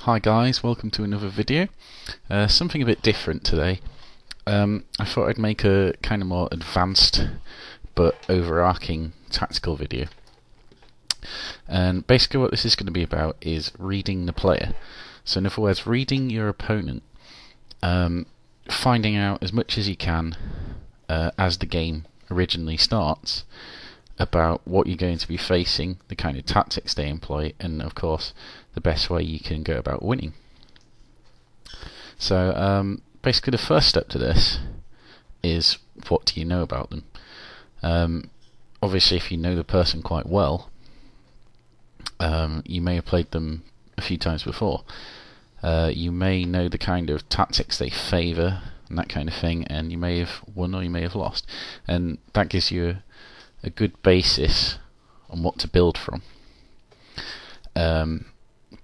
Hi guys, welcome to another video. Something a bit different today. I thought I'd make a kind of more advanced but overarching tactical video. And basically what this is going to be about is reading the player. So in other words, reading your opponent, finding out as much as you can as the game originally starts about what you're going to be facing, the kind of tactics they employ, and of course the best way you can go about winning. So basically the first step to this is, what do you know about them? Obviously if you know the person quite well, you may have played them a few times before. You may know the kind of tactics they favour and that kind of thing, and you may have won or you may have lost, and that gives you a good basis on what to build from.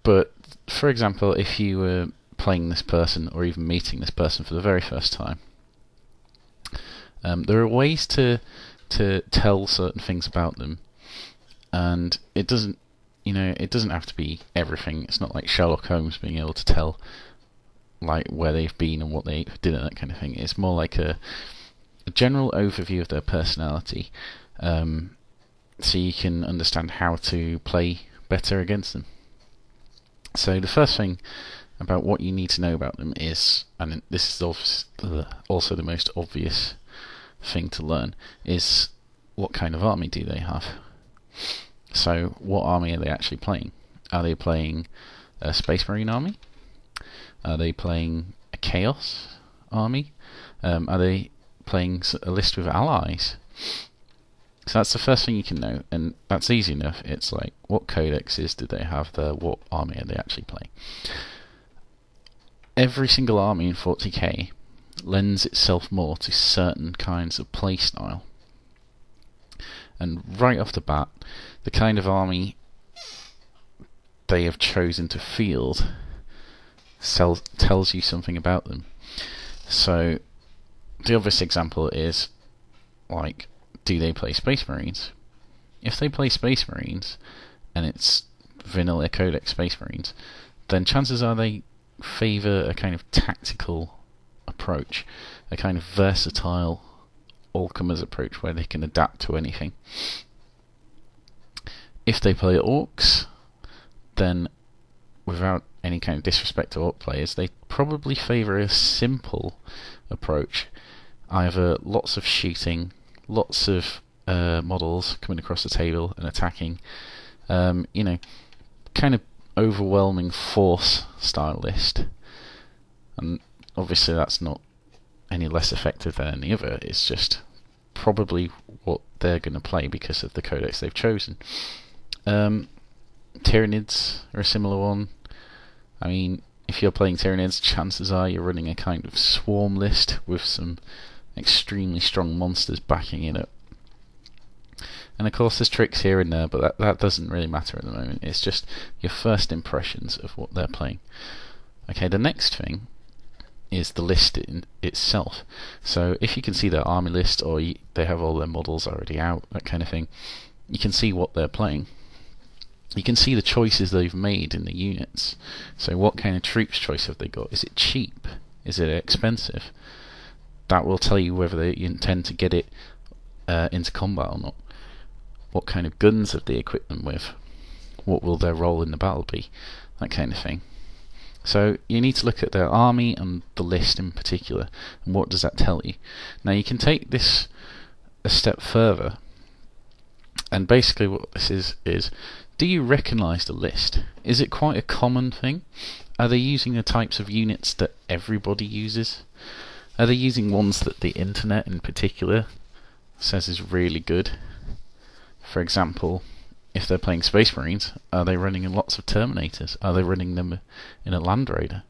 But for example, if you were playing this person or even meeting this person for the very first time, there are ways to tell certain things about them, and it doesn't have to be everything. It's not like Sherlock Holmes being able to tell like where they've been and what they did and that kind of thing. It's more like a general overview of their personality, so you can understand how to play better against them. So the first thing about what you need to know about them is, and this is also the most obvious thing to learn, is what kind of army do they have. So what army are they actually playing? Are they playing a Space Marine army? Are they playing a Chaos army? Are they playing a list with allies? So that's the first thing you can know, and that's easy enough. It's like, what codexes do they have there? What army are they actually playing? Every single army in 40k lends itself more to certain kinds of playstyle. And right off the bat, the kind of army they have chosen to field tells you something about them. So the obvious example is, like, do they play Space Marines? If they play Space Marines, and it's vanilla codex Space Marines, then chances are they favour a kind of tactical approach, a kind of versatile all-comers approach where they can adapt to anything. If they play Orcs, then without any kind of disrespect to Orc players, they probably favour a simple approach, either lots of shooting, lots of models coming across the table and attacking, kind of overwhelming force style list. And obviously that's not any less effective than any other, it's just probably what they're going to play because of the codex they've chosen. Tyranids are a similar one. I mean, if you're playing Tyranids, chances are you're running a kind of swarm list with some extremely strong monsters backing it up. And of course there's tricks here and there, but that doesn't really matter at the moment. It's just your first impressions of what they're playing. Okay, the next thing is the list itself. So if you can see their army list, or they have all their models already out, that kind of thing, you can see what they're playing. You can see the choices they've made in the units. So what kind of troops choice have they got? Is it cheap? Is it expensive? That will tell you whether they intend to get it into combat or not. What kind of guns have they equipped them with? What will their role in the battle be? That kind of thing. So you need to look at their army and the list in particular, and what does that tell you? Now you can take this a step further, and basically what this is do you recognise the list? Is it quite a common thing? Are they using the types of units that everybody uses? Are they using ones that the internet in particular says is really good? For example, if they're playing Space Marines, are they running in lots of Terminators? Are they running them in a Land Raider?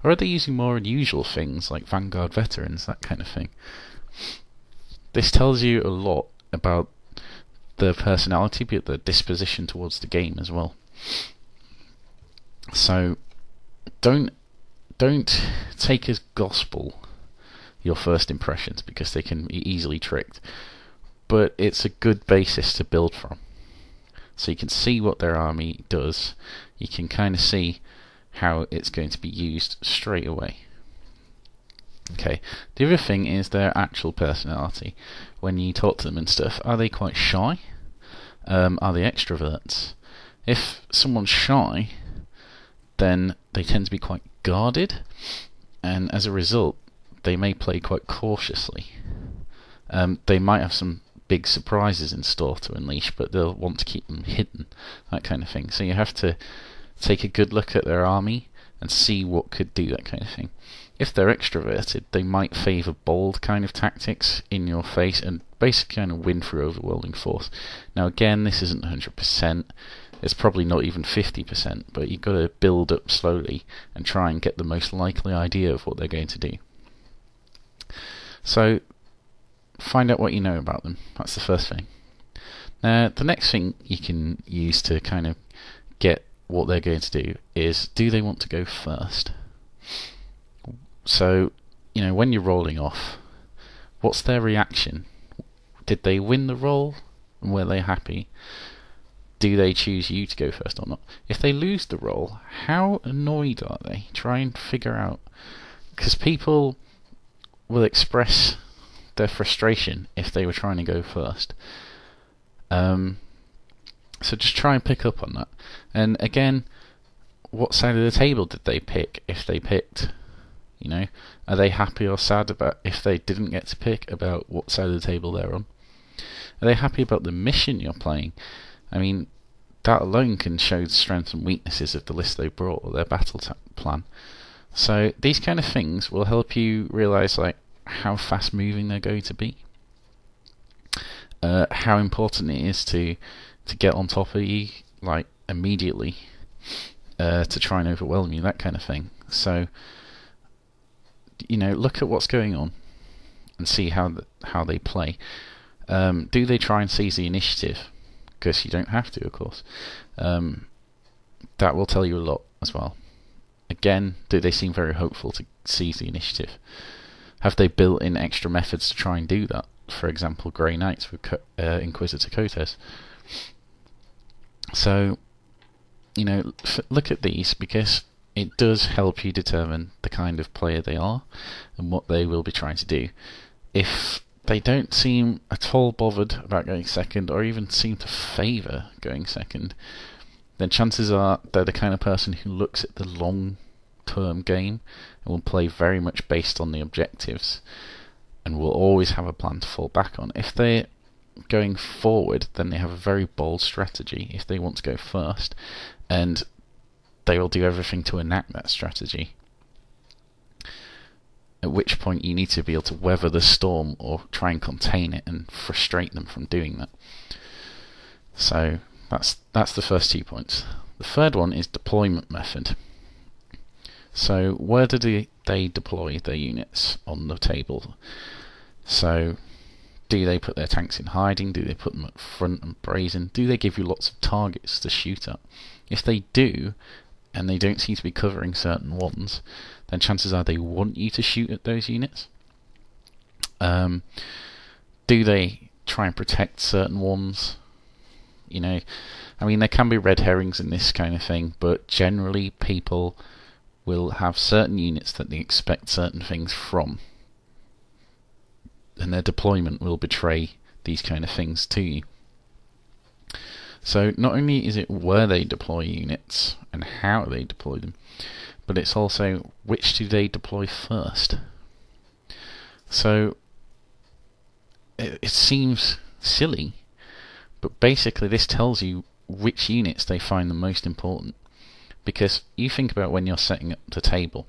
Or are they using more unusual things like Vanguard Veterans, that kind of thing? This tells you a lot about their personality, but their disposition towards the game as well. So don't take as gospel your first impressions, because they can be easily tricked. But it's a good basis to build from. So you can see what their army does. You can kind of see how it's going to be used straight away. Okay, the other thing is their actual personality. When you talk to them and stuff, are they quite shy? Are they extroverts? If someone's shy, then they tend to be quite guarded, and as a result, they may play quite cautiously. They might have some big surprises in store to unleash, but they'll want to keep them hidden, that kind of thing. So you have to take a good look at their army and see what could do that kind of thing. If they're extroverted, they might favour bold kind of tactics in your face and basically kind of win through overwhelming force. Now again, this isn't 100%, it's probably not even 50%, but you've got to build up slowly and try and get the most likely idea of what they're going to do. So, find out what you know about them, that's the first thing. Now, the next thing you can use to kind of get what they're going to do is, do they want to go first? So, when you're rolling off, what's their reaction? Did they win the roll and were they happy? Do they choose you to go first or not? If they lose the roll, how annoyed are they? Try and figure out, because people will express their frustration if they were trying to go first. So just try and pick up on that. And again, what side of the table did they pick if they picked? Are they happy or sad about if they didn't get to pick about what side of the table they're on? Are they happy about the mission you're playing? I mean, that alone can show the strengths and weaknesses of the list they brought or their battle plan. So these kind of things will help you realise how fast moving they're going to be, how important it is to get on top of you immediately, to try and overwhelm you, that kind of thing. So look at what's going on and see how they play. Do they try and seize the initiative? Because you don't have to, of course. That will tell you a lot as well. Again, do they seem very hopeful to seize the initiative? Have they built in extra methods to try and do that? For example, Grey Knights with Inquisitor Kotes. So, look at these, because it does help you determine the kind of player they are and what they will be trying to do. If they don't seem at all bothered about going second, or even seem to favour going second, then chances are they're the kind of person who looks at the long-term game and will play very much based on the objectives and will always have a plan to fall back on. If they're going forward, then they have a very bold strategy if they want to go first, and they will do everything to enact that strategy. At which point you need to be able to weather the storm or try and contain it and frustrate them from doing that. So that's the first 2 points. The third one is deployment method. So where do they deploy their units on the table? So do they put their tanks in hiding? Do they put them up front and brazen? Do they give you lots of targets to shoot at? If they do, and they don't seem to be covering certain ones, then chances are they want you to shoot at those units. Do they try and protect certain ones? There can be red herrings in this kind of thing, but generally people will have certain units that they expect certain things from, and their deployment will betray these kind of things to you. So not only is it where they deploy units and how they deploy them, but it's also which do they deploy first. So it seems silly, but basically this tells you which units they find the most important. Because you think about when you're setting up the table,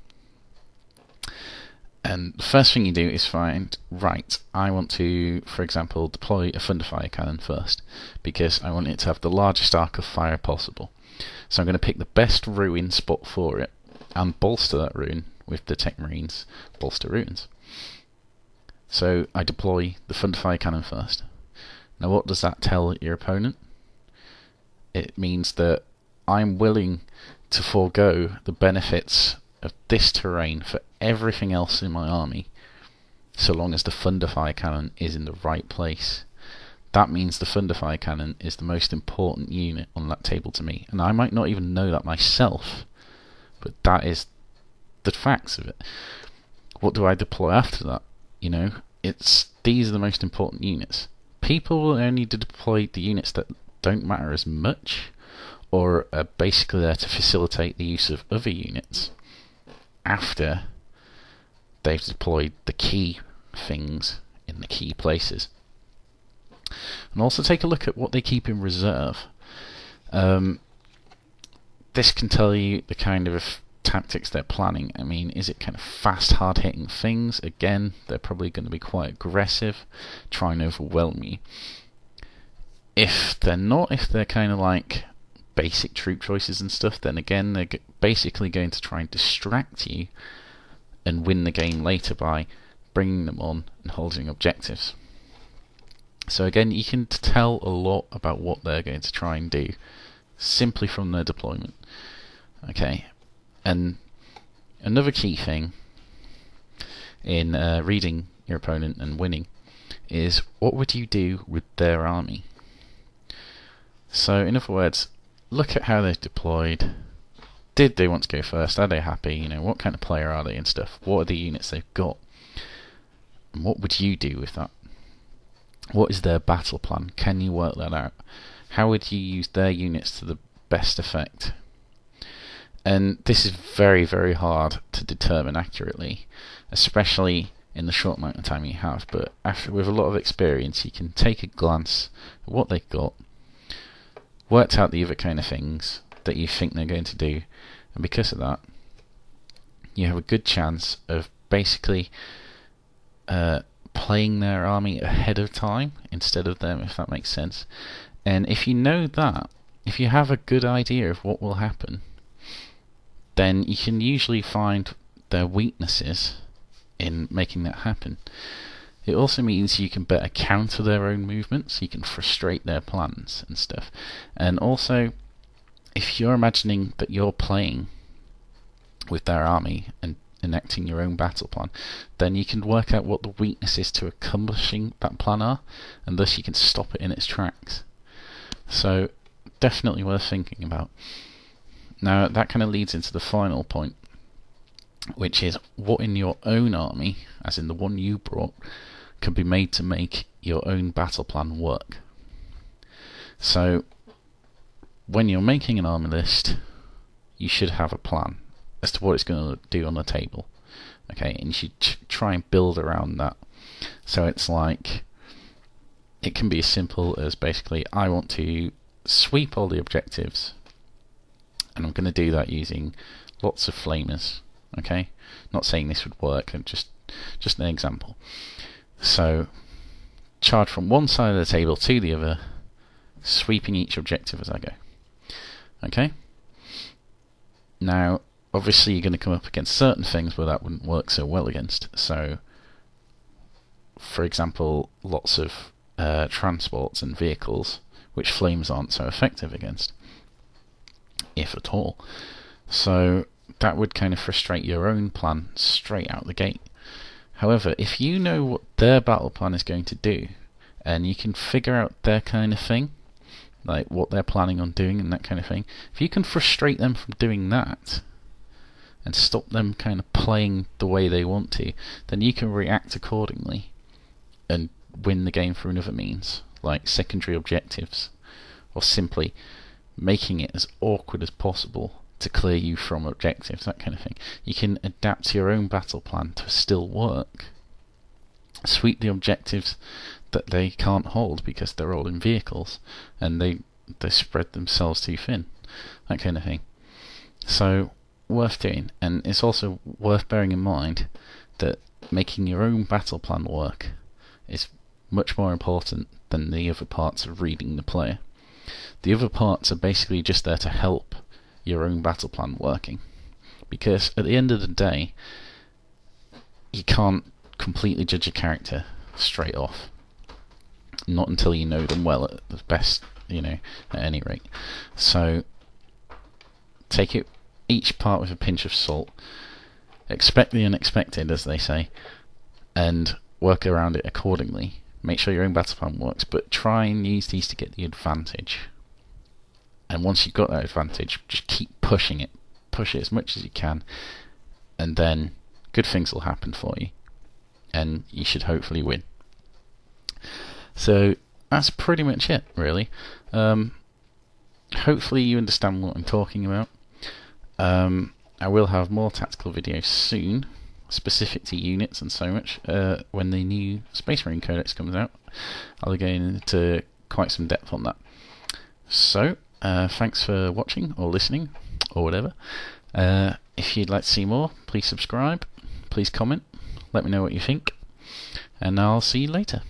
and the first thing you do is find, right, I want to, for example, deploy a Thunderfire cannon first, because I want it to have the largest arc of fire possible. So I'm going to pick the best ruin spot for it, and bolster that ruin with the Tech Marines bolster ruins. So I deploy the Thunderfire cannon first. Now what does that tell your opponent? It means that I'm willing to forego the benefits of this terrain for everything else in my army, so long as the Thunderfire cannon is in the right place. That means the Thunderfire cannon is the most important unit on that table to me, and I might not even know that myself, but that is the facts of it. What do I deploy after that? These are the most important units. People will only deploy the units that don't matter as much, or are basically there to facilitate the use of other units after they've deployed the key things in the key places. And also take a look at what they keep in reserve. This can tell you the kind of tactics they're planning. I mean, is it kind of fast, hard-hitting things? Again, they're probably going to be quite aggressive, try and overwhelm you. If they're not, if they're kind of like basic troop choices and stuff, then again, they're basically going to try and distract you and win the game later by bringing them on and holding objectives. So again, you can tell a lot about what they're going to try and do simply from their deployment. Okay, and another key thing in reading your opponent and winning is, what would you do with their army? So in other words, look at how they've deployed. Did they want to go first? Are they happy? What kind of player are they and stuff? What are the units they've got? And what would you do with that? What is their battle plan? Can you work that out? How would you use their units to the best effect? And this is very, very hard to determine accurately, especially in the short amount of time you have. But with a lot of experience, you can take a glance at what they've got, worked out the other kind of things that you think they're going to do, and because of that, you have a good chance of basically playing their army ahead of time instead of them, if that makes sense. And if you know that, if you have a good idea of what will happen, then you can usually find their weaknesses in making that happen. It also means you can better counter their own movements, you can frustrate their plans and stuff. And also, if you're imagining that you're playing with their army and enacting your own battle plan, then you can work out what the weaknesses to accomplishing that plan are, and thus you can stop it in its tracks. So, definitely worth thinking about. Now, that kind of leads into the final point, which is what in your own army, as in the one you brought, can be made to make your own battle plan work. So, when you're making an army list, you should have a plan as to what it's going to do on the table. Okay, and you should try and build around that. So it's like, it can be as simple as basically, I want to sweep all the objectives, and I'm going to do that using lots of flamers. Okay, not saying this would work, and just an example. So, charge from one side of the table to the other, sweeping each objective as I go. Okay. Now, obviously, you're going to come up against certain things where that wouldn't work so well against. So, for example, lots of transports and vehicles, which flames aren't so effective against, if at all. So that would kind of frustrate your own plan straight out the gate. However, if you know what their battle plan is going to do, and you can figure out their kind of thing, like what they're planning on doing and that kind of thing, if you can frustrate them from doing that and stop them kind of playing the way they want to, then you can react accordingly and win the game through another means, like secondary objectives, or simply making it as awkward as possible to clear you from objectives, that kind of thing. You can adapt to your own battle plan to still work. Sweep the objectives that they can't hold because they're all in vehicles and they spread themselves too thin, that kind of thing. So, worth doing. And it's also worth bearing in mind that making your own battle plan work is much more important than the other parts of reading the player. The other parts are basically just there to help your own battle plan working, because at the end of the day, you can't completely judge a character straight off, not until you know them well at the best, at any rate. So take it each part with a pinch of salt, expect the unexpected, as they say, and work around it accordingly. Make sure your own battle plan works, but try and use these to get the advantage. And once you've got that advantage, just keep pushing it push it as much as you can, and then good things will happen for you, and you should hopefully win. So that's pretty much it, really. Hopefully you understand what I'm talking about. I will have more tactical videos soon, specific to units and so much, when the new Space Marine Codex comes out. I'll go into quite some depth on that. So, thanks for watching or listening or whatever. If you'd like to see more, please subscribe, please comment, let me know what you think, and I'll see you later.